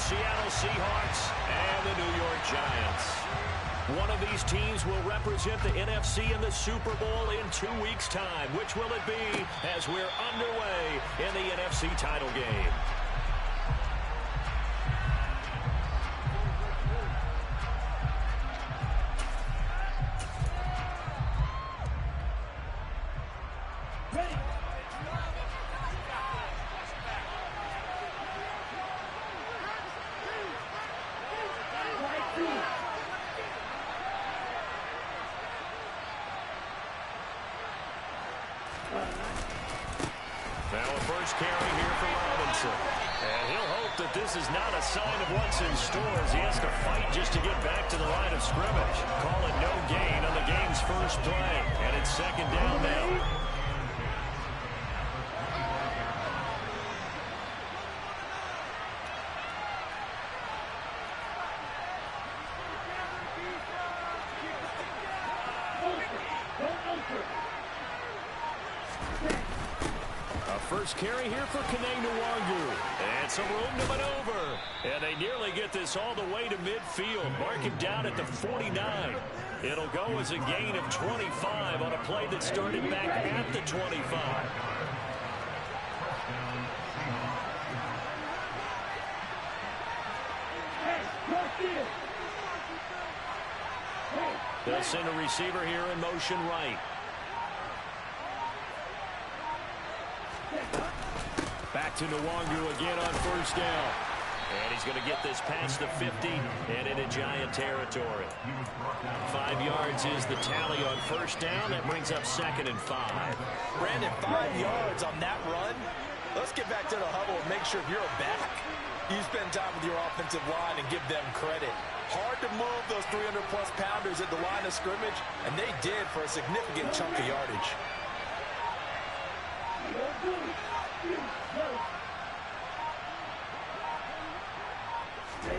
Seattle Seahawks and the New York Giants. One of these teams will represent the NFC in the Super Bowl in 2 weeks' time. Which will it be as we're underway in the NFC title game? Now a first carry here for Robinson. And he'll hope that this is not a sign of what's in store as he has to fight just to get back to the line of scrimmage. Call it no gain on the game's first play. And it's second down now. First carry here for Kene Nwangwu. And some room to maneuver. And they nearly get this all the way to midfield. Mark him down at the 49. It'll go as a gain of 25 on a play that started back at the 25. They'll send a receiver here in motion right. Back to Nwangwu again on first down. And he's going to get this past the 50 and into Giant territory. 5 yards is the tally on first down. That brings up 2nd and 5. Brandon, 5 yards on that run. Let's get back to the huddle and make sure if you're a back, you spend time with your offensive line and give them credit. Hard to move those 300-plus pounders at the line of scrimmage, and they did for a significant chunk of yardage.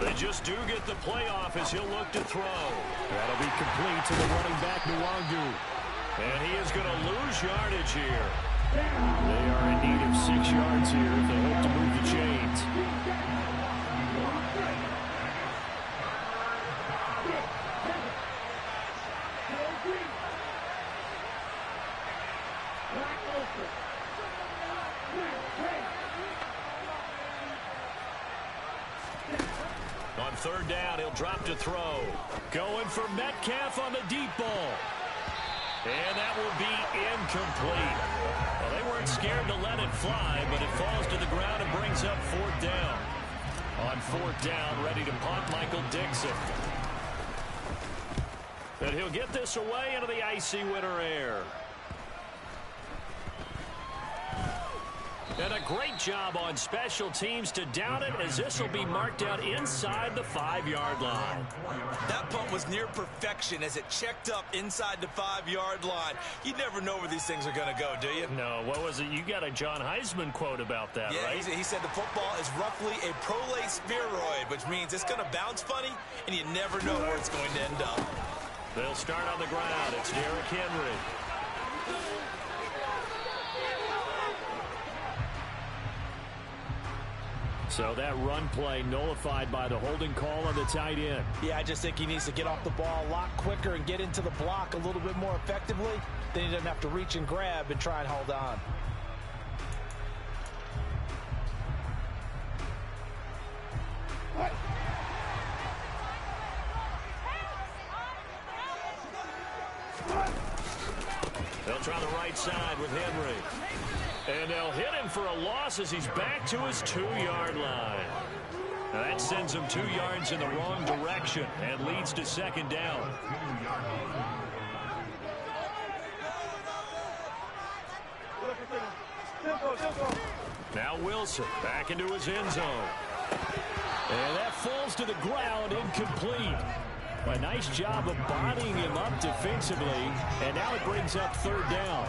They just do get the playoff as he'll look to throw. That'll be complete to the running back, Nwangwu. And he is going to lose yardage here. They are in need of 6 yards here if they hope to move the chains. On third down, he'll drop to throw. Going for Metcalf on the deep ball. And that will be incomplete. Well, they weren't scared to let it fly, but it falls to the ground and brings up 4th down. On 4th down, ready to punt, Michael Dixon. And he'll get this away into the icy winter air. And a great job on special teams to down it, as this will be marked out inside the 5-yard line. That punt was near perfection as it checked up inside the 5-yard line. You never know where these things are going to go, do you? No, what was it? You got a John Heisman quote about that, right? Yeah, he said the football is roughly a prolate spheroid, which means it's going to bounce funny, and you never know where it's going to end up. They'll start on the ground. It's Derrick Henry. So that run play nullified by the holding call on the tight end. Yeah, I just think he needs to get off the ball a lot quicker and get into the block a little bit more effectively. Then he doesn't have to reach and grab and try and hold on. They'll try the right side with Henry. And they'll hit him for a loss as he's back to his 2-yard line. Now that sends him 2 yards in the wrong direction and leads to 2nd down. Now Wilson back into his end zone. And that falls to the ground, incomplete. A nice job of bodying him up defensively, and now it brings up 3rd down.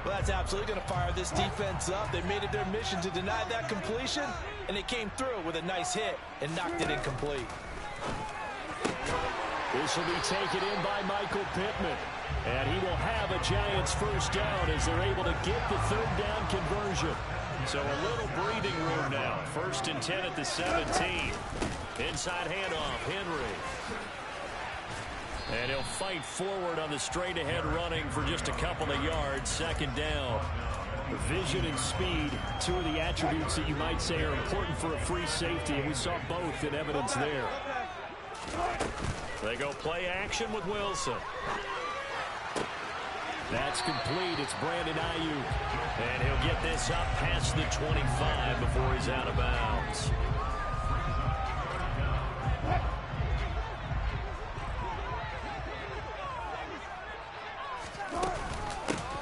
Well, that's absolutely going to fire this defense up. They made it their mission to deny that completion, and they came through with a nice hit and knocked it incomplete. This will be taken in by Michael Pittman, and he will have a Giants 1st down as they're able to get the 3rd down conversion. So a little breathing room now. 1st and 10 at the 17. Inside handoff, Henry. And he'll fight forward on the straight-ahead running for just a couple of yards. 2nd down. Vision and speed, two of the attributes that you might say are important for a free safety, and we saw both in evidence there. They go play action with Wilson. That's complete. It's Brandon Ayuk. And he'll get this up past the 25 before he's out of bounds.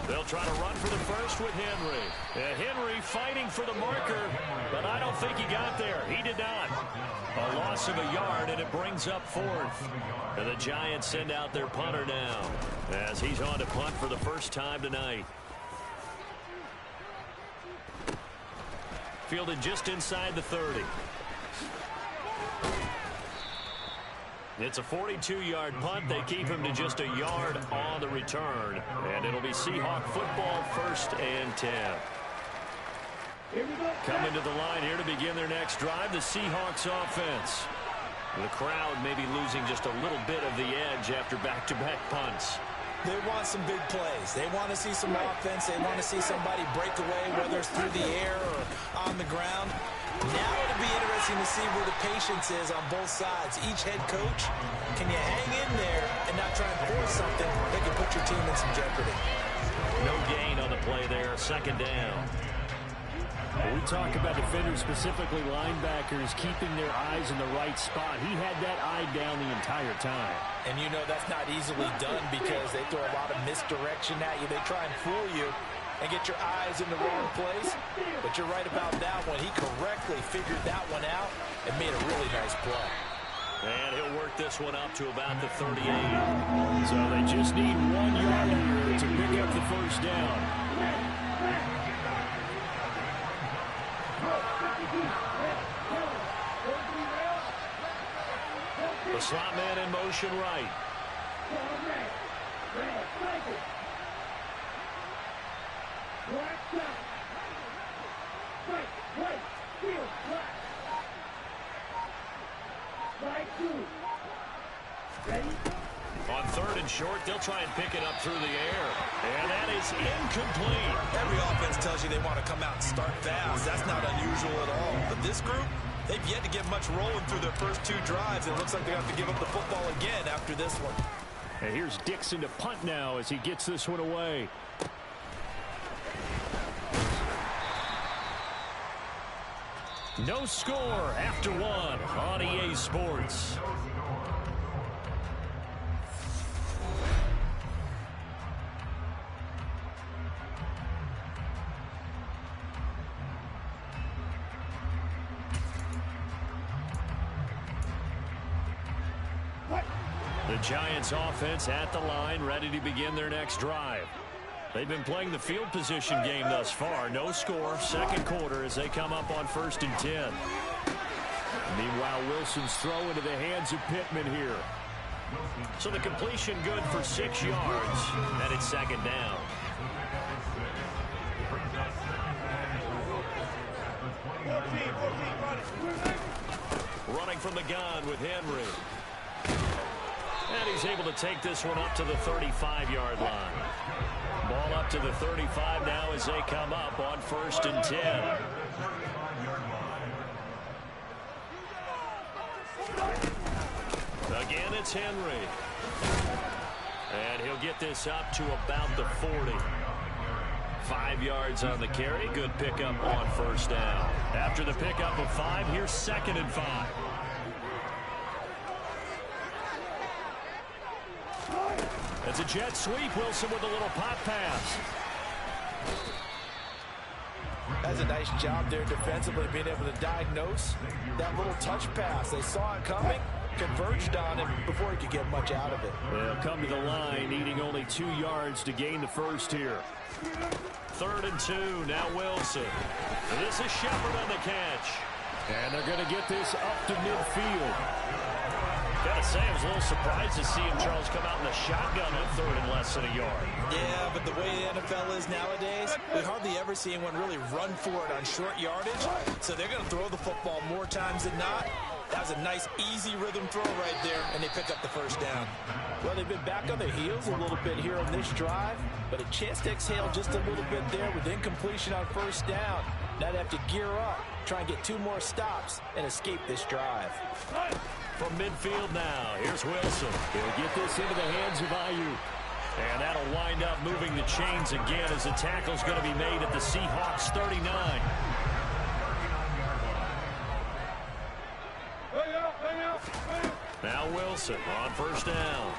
They'll try to run for the first with Henry. Henry fighting for the marker, but I don't think he got there. He did not. A loss of a yard, and it brings up 4th. And the Giants send out their punter now as he's on to punt for the first time tonight. Fielded just inside the 30. It's a 42-yard punt. They keep him to just a yard on the return. And it'll be Seahawk football, 1st and 10. Coming to the line here to begin their next drive, the Seahawks offense. The crowd may be losing just a little bit of the edge after back-to-back punts. They want some big plays. They want to see some offense. They want to see somebody break away, whether it's through the air or on the ground. Now it'll be interesting to see where the patience is on both sides. Each head coach, can you hang in there and not try and force something that can put your team in some jeopardy? No gain on the play there. 2nd down. When we talk about defenders, specifically linebackers, keeping their eyes in the right spot. He had that eye down the entire time. And you know that's not easily done because they throw a lot of misdirection at you. They try and fool you and get your eyes in the wrong place. But you're right about that one. He correctly figured that one out and made a really nice play. And he'll work this one up to about the 38. So they just need 1 yard here to pick up the first down. The slot man in motion right. On 3rd and short, they'll try and pick it up through the air. And that is incomplete. Every offense tells you they want to come out and start fast. That's not unusual at all. But this group, they've yet to get much rolling through their first 2 drives. And it looks like they have to give up the football again after this one. And here's Dixon to punt now as he gets this one away. No score after 1 on EA Sports. The Giants offense at the line, ready to begin their next drive. They've been playing the field position game thus far. No score, 2nd quarter as they come up on 1st and 10. Meanwhile, Wilson's throw into the hands of Pittman here. So the completion good for 6 yards, and it's 2nd down. Running from the gun with Henry. And he's able to take this one up to the 35-yard line. Ball up to the 35 now as they come up on 1st and 10. Again, it's Henry. And he'll get this up to about the 40. 5 yards on the carry. Good pickup on 1st down. After the pickup of 5, here's 2nd and 5. It's a jet sweep. Wilson with a little pop pass. That's a nice job there defensively, being able to diagnose that little touch pass. They saw it coming, converged on him before he could get much out of it. They'll come to the line, needing only 2 yards to gain the first here. 3rd and 2, now Wilson. And this is Shepard on the catch. And they're going to get this up to midfield. Gotta say, I was a little surprised to see him, Charles, come out in the shotgun on third and less than a yard. Yeah, but the way the NFL is nowadays, we hardly ever see anyone really run for it on short yardage. So they're going to throw the football more times than not. That was a nice, easy rhythm throw right there, and they pick up the first down. Well, they've been back on their heels a little bit here on this drive, but a chance to exhale just a little bit there with incompletion on first down. Now they have to gear up, try and get 2 more stops, and escape this drive. From midfield now, here's Wilson. He'll get this into the hands of Ayuk. And that'll wind up moving the chains again as the tackle's going to be made at the Seahawks 39. Now Wilson on first down.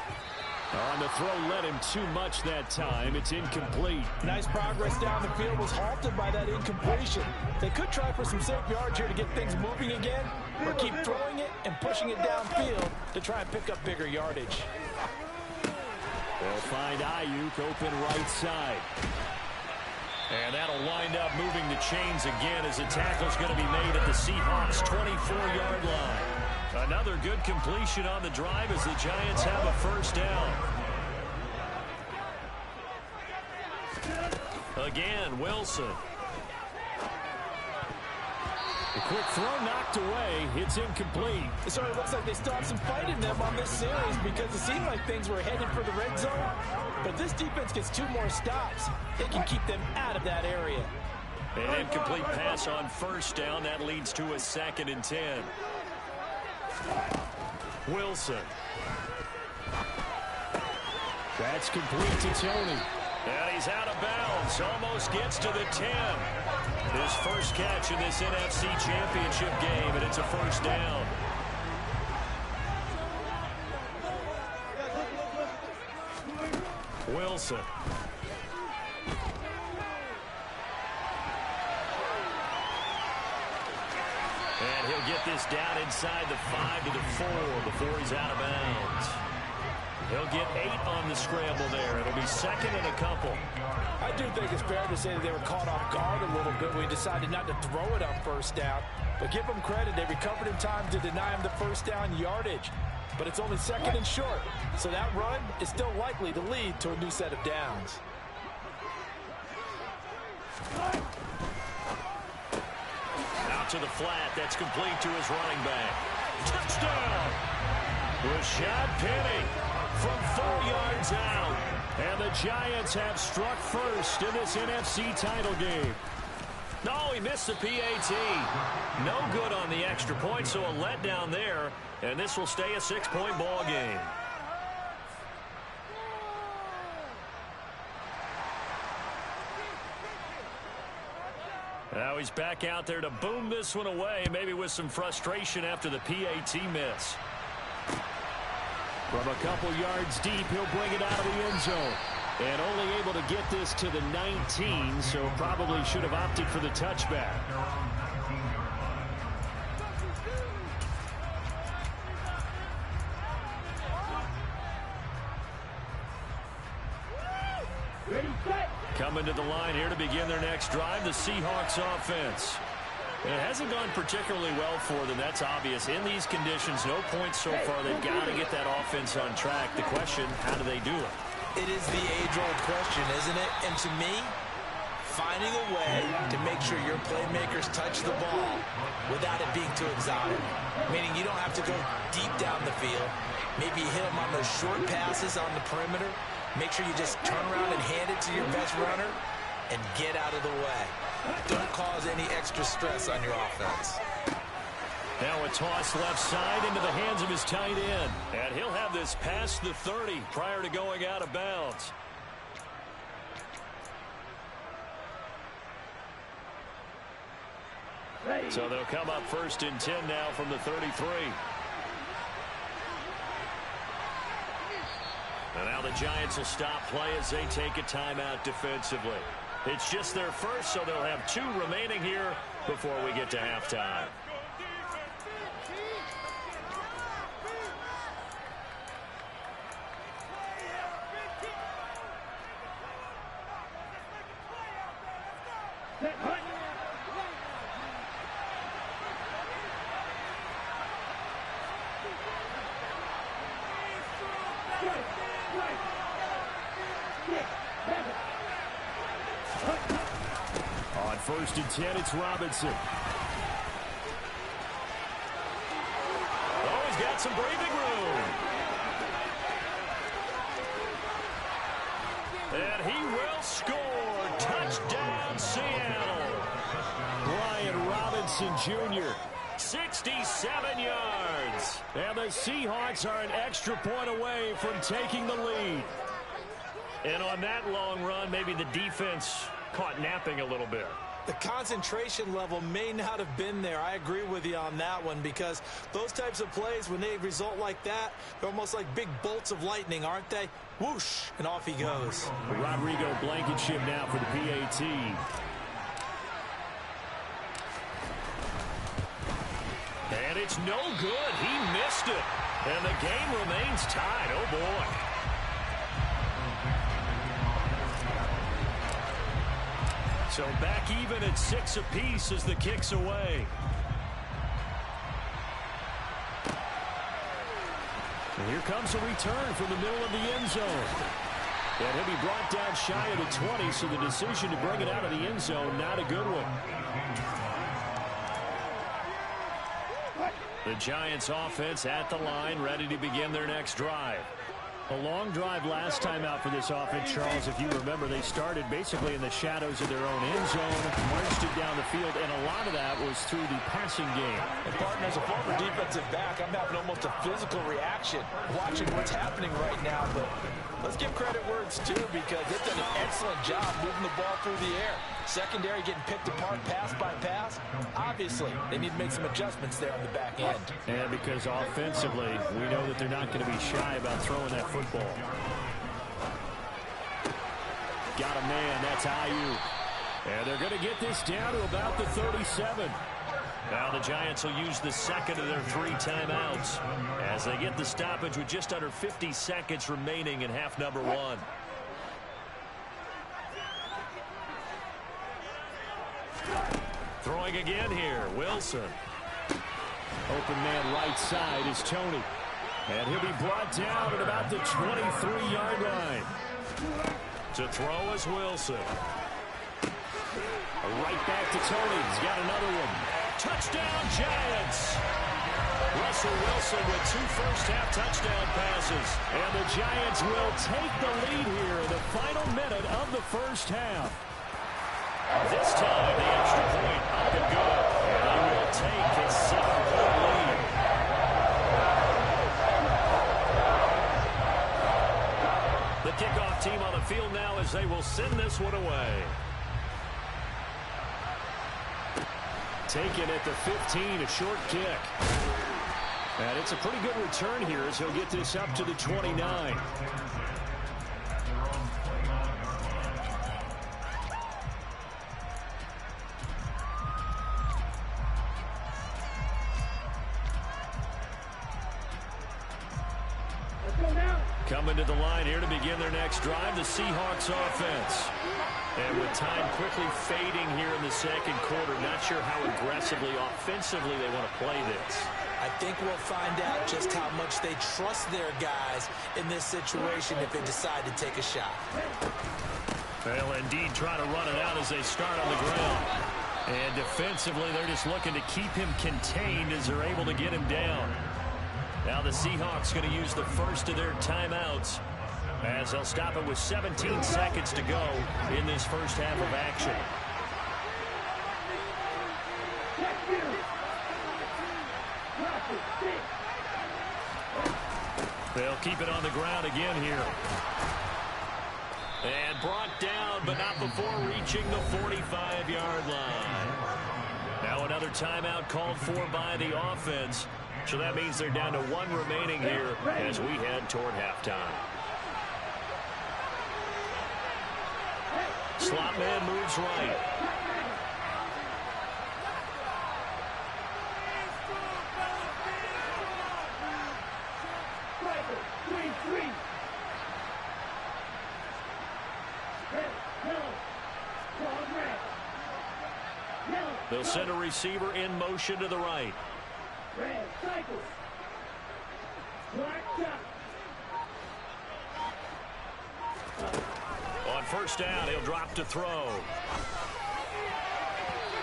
On the throw, led him too much that time. It's incomplete. Nice progress down the field was halted by that incompletion. They could try for some safe yards here to get things moving again, or keep throwing it and pushing it downfield to try and pick up bigger yardage. They'll find Ayuk open right side. And that'll wind up moving the chains again as the tackle's going to be made at the Seahawks 24-yard line. Another good completion on the drive as the Giants have a first down. Again, Wilson. The quick throw knocked away. It's incomplete. It sort of looks like they still have some fight in them on this series because it seemed like things were headed for the red zone. But this defense gets 2 more stops. They can keep them out of that area. An incomplete pass on first down. That leads to a 2nd and 10. Wilson. That's complete to Tony. And he's out of bounds. Almost gets to the 10. His first catch in this NFC Championship game, and it's a first down. Wilson. And he'll get this down inside the 5 to the 4 before he's out of bounds. He'll get 8 on the scramble there. It'll be 2nd and a couple. I do think it's fair to say that they were caught off guard a little bit when he decided not to throw it on first down. But give them credit. They recovered in time to deny him the first down yardage. But it's only 2nd and short. So that run is still likely to lead to a new set of downs. Out to the flat. That's complete to his running back. Touchdown! Rashad Penny from 4 yards out. And the Giants have struck first in this NFC title game. No, he missed the PAT. No good on the extra point, so a letdown there. And this will stay a 6-point ball game. Now he's back out there to boom this one away, maybe with some frustration after the PAT miss. From a couple yards deep, he'll bring it out of the end zone. And only able to get this to the 19, so probably should have opted for the touchback. Coming to the line here to begin their next drive, the Seahawks offense. It hasn't gone particularly well for them. That's obvious. In these conditions, no points so far. They've got to get that offense on track. The question, how do they do it? It is the age-old question, isn't it? And to me, finding a way to make sure your playmakers touch the ball without it being too exotic. Meaning you don't have to go deep down the field. Maybe you hit them on those short passes on the perimeter. Make sure you just turn around and hand it to your best runner and get out of the way. Don't cause any extra stress on your offense. Now a toss left side into the hands of his tight end. And he'll have this past the 30 prior to going out of bounds. So they'll come up 1st and 10 now from the 33. And now the Giants will stop play as they take a timeout defensively. It's just their first, so they'll have 2 remaining here before we get to halftime. On 1st and 10, it's Robinson. Oh, he's got some breathing room. And he will score. Touchdown, Seattle. Brian Robinson Jr., 67 yards. And the Seahawks are an extra point away from taking the lead. And on that long run, maybe the defense caught napping a little bit. The concentration level may not have been there. I agree with you on that one, because those types of plays, when they result like that, they're almost like big bolts of lightning, aren't they? Whoosh, and off he goes. Rodrigo Blankenship now for the PAT. And it's no good. He missed it. And the game remains tied. Oh, boy. So back even at 6 apiece as the kick's away. And here comes a return from the middle of the end zone. And he'll be brought down shy of the 20, so the decision to bring it out of the end zone, not a good one. The Giants offense at the line, ready to begin their next drive. A long drive last time out for this offense, Charles. If you remember, they started basically in the shadows of their own end zone, marched it down the field, and a lot of that was through the passing game. And, partner, as a former defensive back, I'm having almost a physical reaction watching what's happening right now. But let's give credit where it's due, because they've done an excellent job moving the ball through the air. Secondary getting picked apart pass by pass. Obviously, they need to make some adjustments there on the back end. And because offensively, we know that they're not going to be shy about throwing that football. Got a man, that's Aiyuk. And they're going to get this down to about the 37. Now the Giants will use the second of their 3 timeouts as they get the stoppage with just under 50 seconds remaining in half number 1. Throwing again here, Wilson. Open man right side is Tony. And he'll be brought down at about the 23-yard line. To throw is Wilson. Right back to Tony. He's got another one. Touchdown, Giants! Russell Wilson with 2 first-half touchdown passes. And the Giants will take the lead here in the final minute of the first half. This time, the extra point up and good. And they will take a 7-point lead. The kickoff team on the field now as they will send this one away. Taken at the 15, a short kick. And it's a pretty good return here as he'll get this up to the 29. Coming to the line here to begin their next drive, the Seahawks offense. And with time quickly fading here in the second quarter, not sure how aggressively, offensively they want to play this. I think we'll find out just how much they trust their guys in this situation if they decide to take a shot. They'll indeed try to run it out as they start on the ground. And defensively, they're just looking to keep him contained as they're able to get him down. Now the Seahawks going to use the first of their timeouts as they'll stop it with 17 seconds to go in this first half of action. They'll keep it on the ground again here. And brought down, but not before reaching the 45-yard line. Now another timeout called for by the offense. So that means they're down to 1 remaining here as we head toward halftime. Slot man moves right. They'll send a receiver in motion to the right. first down. He'll drop to throw.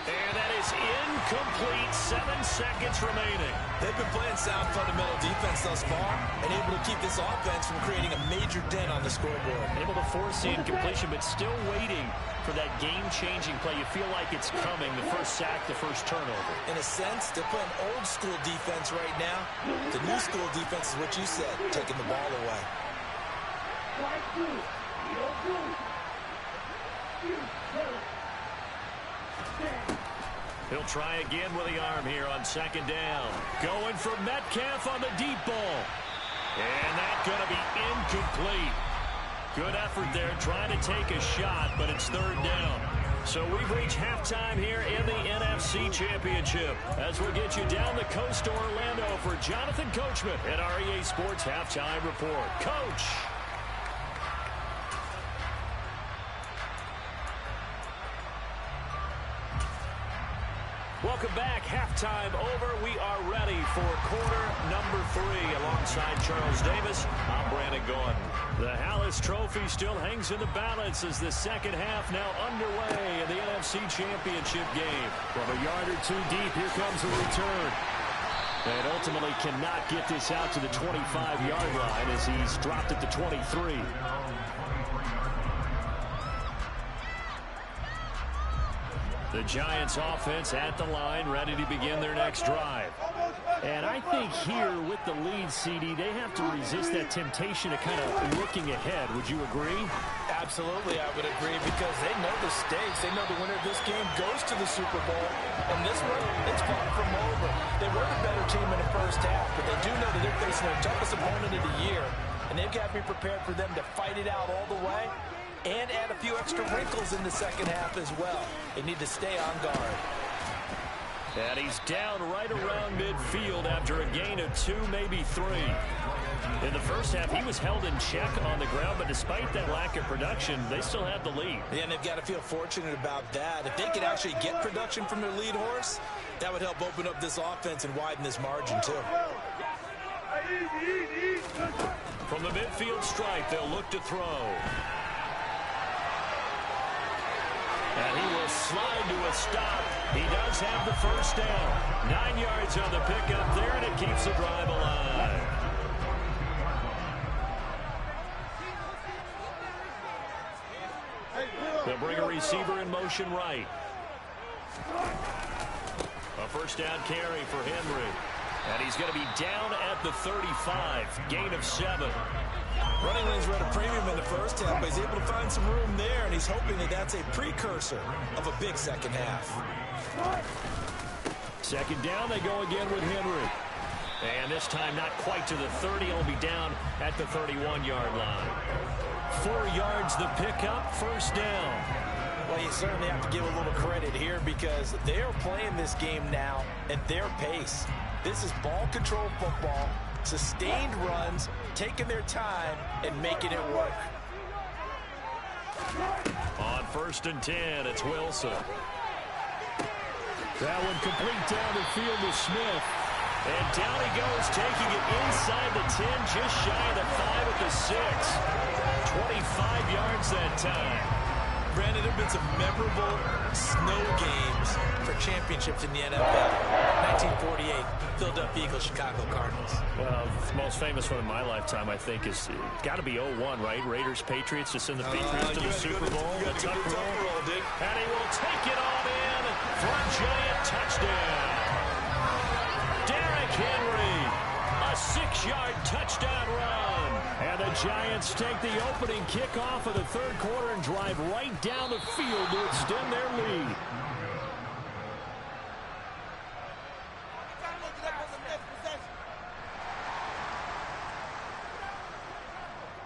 And that is incomplete. 7 seconds remaining. They've been playing sound fundamental defense thus far and able to keep this offense from creating a major dent on the scoreboard. Able to force the incompletion, but still waiting for that game-changing play. You feel like it's coming, the first sack, the first turnover. In a sense, they're playing old-school defense right now. The new-school defense is what you said, taking the ball away. He'll try again with the arm here on second down. Going for Metcalf on the deep ball. And that's going to be incomplete. Good effort there trying to take a shot, but it's third down. So we've reached halftime here in the NFC Championship. As we'll get you down the coast to Orlando for Jonathan Coachman at our EA Sports Halftime Report. Coach. Welcome back. Halftime over. We are ready for quarter number 3. Alongside Charles Davis, I'm Brandon Gordon. The Hallis Trophy still hangs in the balance as the second half now underway in the NFC Championship game. From a yard or two deep, here comes a return. And ultimately cannot get this out to the 25-yard line as he's dropped at the 23. The Giants offense at the line, ready to begin their next drive. And I think here with the lead, CD, they have to resist that temptation of kind of looking ahead. Would you agree? Absolutely, I would agree, because they know the stakes. They know the winner of this game goes to the Super Bowl. And this one, it's far from over. They were the better team in the first half, but they do know that they're facing their toughest opponent of the year. And they've got to be prepared for them to fight it out all the way and add a few extra wrinkles in the second half as well. They need to stay on guard. And he's down right around midfield after a gain of 2, maybe 3. In the first half, he was held in check on the ground, but despite that lack of production, they still have the lead. Yeah, and they've got to feel fortunate about that. If they could actually get production from their lead horse, that would help open up this offense and widen this margin too. From the midfield stripe, they'll look to throw. And he will slide to a stop. He does have the first down. 9 yards on the pickup there, and it keeps the drive alive. They'll bring a receiver in motion right. A first down carry for Henry. And he's going to be down at the 35. Gain of 7. Running lanes were at a premium in the first half, but he's able to find some room there, and he's hoping that that's a precursor of a big second half. Second down, they go again with Henry. And this time not quite to the 30. He'll be down at the 31-yard line. 4 yards the pickup, first down. Well, you certainly have to give a little credit here because they're playing this game now at their pace. This is ball control football, sustained runs, taking their time and making it work. On 1st and 10, it's Wilson. That one complete down the field to Smith. And down he goes, taking it inside the 10, just shy of the 5 at the 6. 25 yards that time. Brandon, there have been some memorable snow games for championships in the NFL. 1948, Philadelphia Eagles, Chicago Cardinals. Well, the most famous one in my lifetime, I think, is got to be 0-1, right? Raiders, Patriots, to send the Patriots to the Super Bowl. The tuck roll, dude. And he will take it on in for a giant touchdown. Derrick Henry, a 6-yard touchdown run. And the Giants take the opening kickoff of the third quarter and drive right down the field to extend their lead.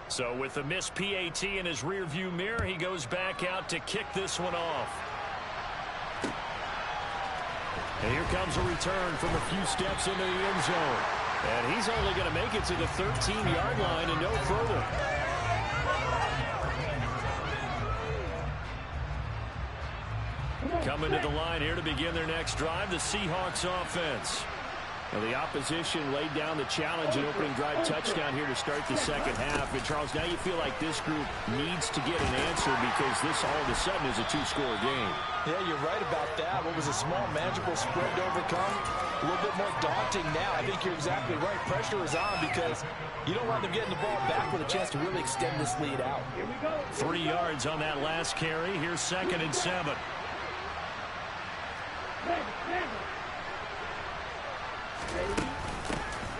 So with the missed PAT in his rearview mirror, he goes back out to kick this one off. And here comes a return from a few steps into the end zone. And he's only going to make it to the 13-yard line and no further. Coming to the line here to begin their next drive, the Seahawks offense. Well, the opposition laid down the challenge and opening drive touchdown here to start the second half. And, Charles, now you feel like this group needs to get an answer because this all of a sudden is a two-score game. Yeah, you're right about that. What was a small, manageable spread to overcome, a little bit more daunting now. I think you're exactly right. Pressure is on because you don't want them getting the ball back with a chance to really extend this lead out. 3 yards on that last carry. Here's 2nd and 7.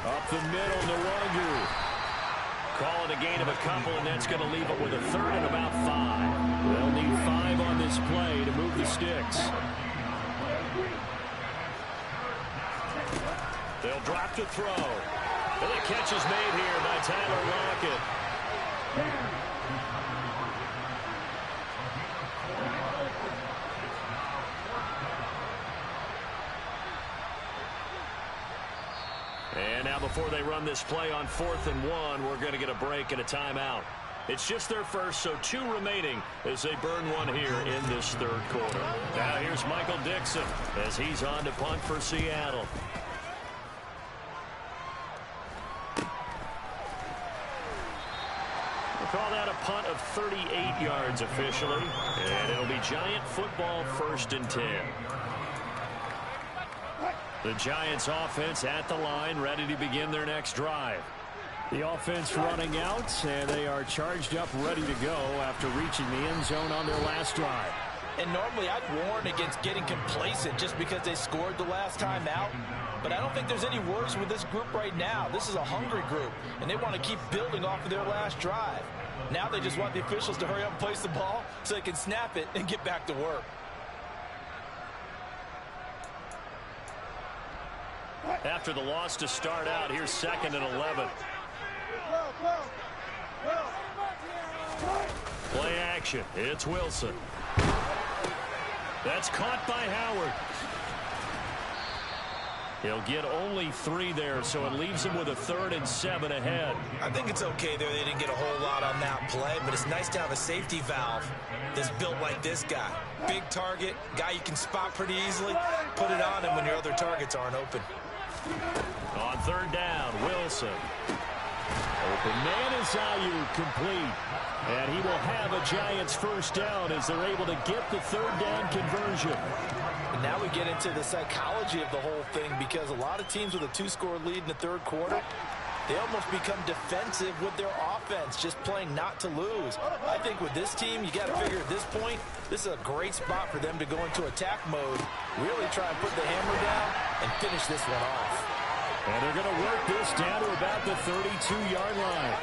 Up the middle, Nwangu. Call it a gain of a couple, and that's going to leave it with a 3rd and about 5. They'll need 5 on this play to move the sticks. They'll drop to throw. And the catch is made here by Tyler Lockett. And now before they run this play on 4th and 1, we're going to get a break and a timeout. It's just their first, so 2 remaining as they burn one here in this 3rd quarter. Now here's Michael Dixon as he's on to punt for Seattle. We'll call that a punt of 38 yards officially, and it'll be Giant football 1st and 10. The Giants offense at the line, ready to begin their next drive. The offense running out, and they are charged up, ready to go after reaching the end zone on their last drive. And normally I'd warn against getting complacent just because they scored the last time out. But I don't think there's any worries with this group right now. This is a hungry group, and they want to keep building off of their last drive. Now they just want the officials to hurry up and place the ball so they can snap it and get back to work. After the loss to start out, here's 2nd and 11. Play action. It's Wilson. That's caught by Howard. He'll get only 3 there, so it leaves him with a 3rd and 7 ahead. I think it's okay there. They didn't get a whole lot on that play, but it's nice to have a safety valve that's built like this guy. Big target, guy you can spot pretty easily. Put it on him when your other targets aren't open. On 3rd down, Wilson. Open man is Ayuk, complete. And he will have a Giants 1st down as they're able to get the 3rd down conversion. And now we get into the psychology of the whole thing because a lot of teams with a 2-score lead in the 3rd quarter, they almost become defensive with their offense, just playing not to lose. I think with this team, you got to figure at this point, this is a great spot for them to go into attack mode, really try and put the hammer down and finish this one off. And they're going to work this down to about the 32-yard line.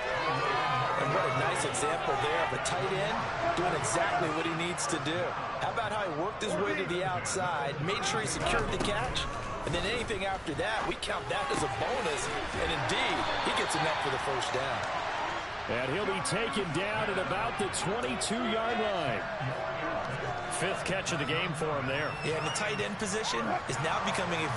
And what a nice example there of a tight end doing exactly what he needs to do. How about how he worked his way to the outside, made sure he secured the catch, and then anything after that, we count that as a bonus. And indeed, he gets enough for the 1st down. And he'll be taken down at about the 22-yard line. 5th catch of the game for him there. Yeah, and the tight end position is now becoming a